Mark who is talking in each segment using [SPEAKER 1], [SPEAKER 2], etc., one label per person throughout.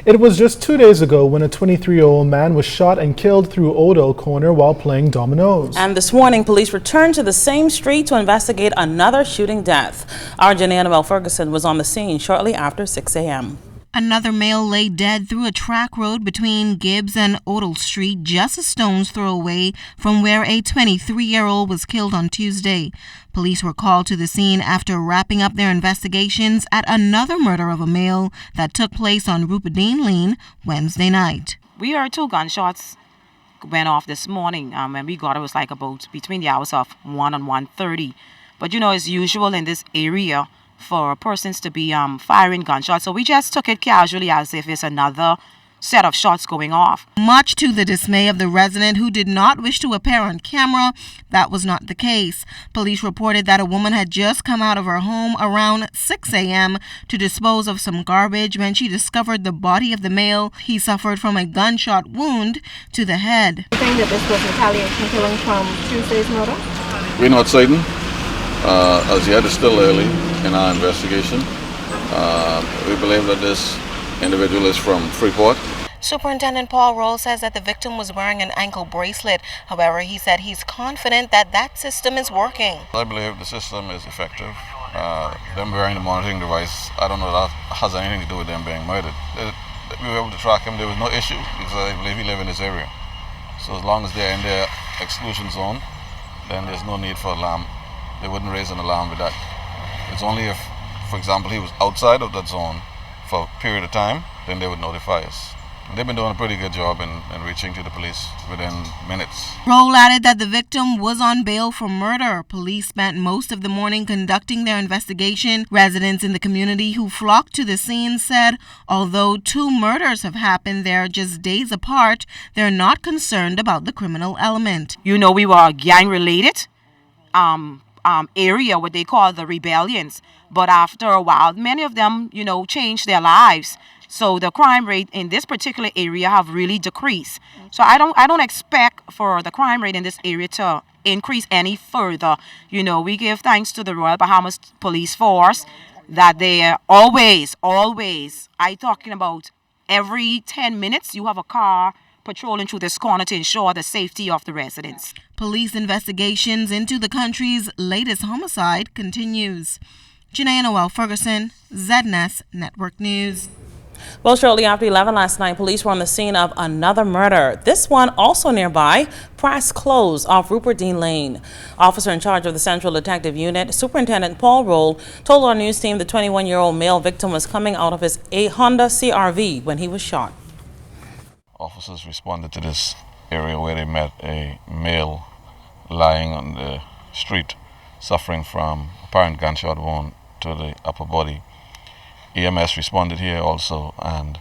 [SPEAKER 1] It was just 2 days ago when a 23-year-old man was shot and killed through Odell Corner while playing dominoes.
[SPEAKER 2] And this morning, police returned to the same street to investigate another shooting death. Our Genea Noel-Ferguson was on the scene shortly after 6 a.m.
[SPEAKER 3] Another male lay dead through a track road between Gibbs and Odell Street, just a stone's throw away from where a 23-year-old was killed on Tuesday. Police were called to the scene after wrapping up their investigations at another murder of a male that took place on Rupert Lane Wednesday night.
[SPEAKER 4] We heard 2 gunshots went off this morning. When we got it was like about between the hours of 1 and 1:30. But it's usual in this area for persons to be firing gunshots. So we just took it casually as if it's another set of shots going off.
[SPEAKER 3] Much to the dismay of the resident who did not wish to appear on camera, that was not the case. Police reported that a woman had just come out of her home around 6 a.m. to dispose of some garbage when she discovered the body of the male. He suffered from a gunshot wound to the head.
[SPEAKER 5] You think that this was retaliation killing from Tuesday's murder?
[SPEAKER 6] We're not certain. As yet, it's still early in our investigation. We believe that this individual is from Freeport.
[SPEAKER 3] Superintendent Paul Rolle says that the victim was wearing an ankle bracelet. However, he said he's confident that system is working.
[SPEAKER 6] I believe the system is effective. Them wearing the monitoring device, I don't know if that has anything to do with them being murdered. We were able to track him. There was no issue because I believe he lives in this area. So as long as they're in their exclusion zone, then there's no need for alarm. They wouldn't raise an alarm with that. It's only if, for example, he was outside of that zone for a period of time, then they would notify us. And they've been doing a pretty good job in reaching to the police within minutes.
[SPEAKER 3] Rolle added that the victim was on bail for murder. Police spent most of the morning conducting their investigation. Residents in the community who flocked to the scene said although 2 murders have happened there just days apart, they're not concerned about the criminal element.
[SPEAKER 4] We were gang-related. Area, what they call the rebellions. But after a while, many of them, changed their lives. So the crime rate in this particular area have really decreased. So I don't expect for the crime rate in this area to increase any further. We give thanks to the Royal Bahamas Police Force that they are always, I talking about every 10 minutes you have a car patrolling through this corner to ensure the safety of the residents.
[SPEAKER 3] Police investigations into the country's latest homicide continues. Genea Noel-Ferguson, ZNS Network News.
[SPEAKER 2] Well, shortly after 11 last night, police were on the scene of another murder. This one also nearby, Press Close off Rupert Lane. Officer in charge of the Central Detective Unit, Superintendent Paul Rolle, told our news team the 21-year-old male victim was coming out of his Honda CRV when he was shot.
[SPEAKER 6] Officers responded to this area where they met a male lying on the street suffering from apparent gunshot wound to the upper body. EMS responded here also and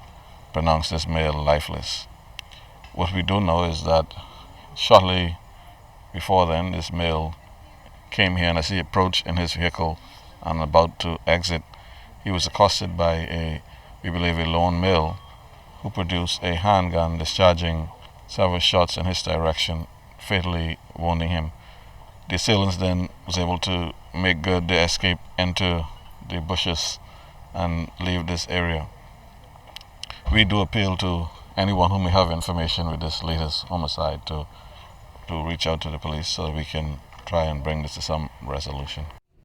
[SPEAKER 6] pronounced this male lifeless. What we do know is that shortly before then, this male came here, and as he approached in his vehicle and about to exit, he was accosted by we believe a lone male who produced a handgun, discharging several shots in his direction, fatally wounding him. The assailants then was able to make good their escape into the bushes and leave this area. We do appeal to anyone who may have information with this latest homicide to reach out to the police so that we can try and bring this to some resolution.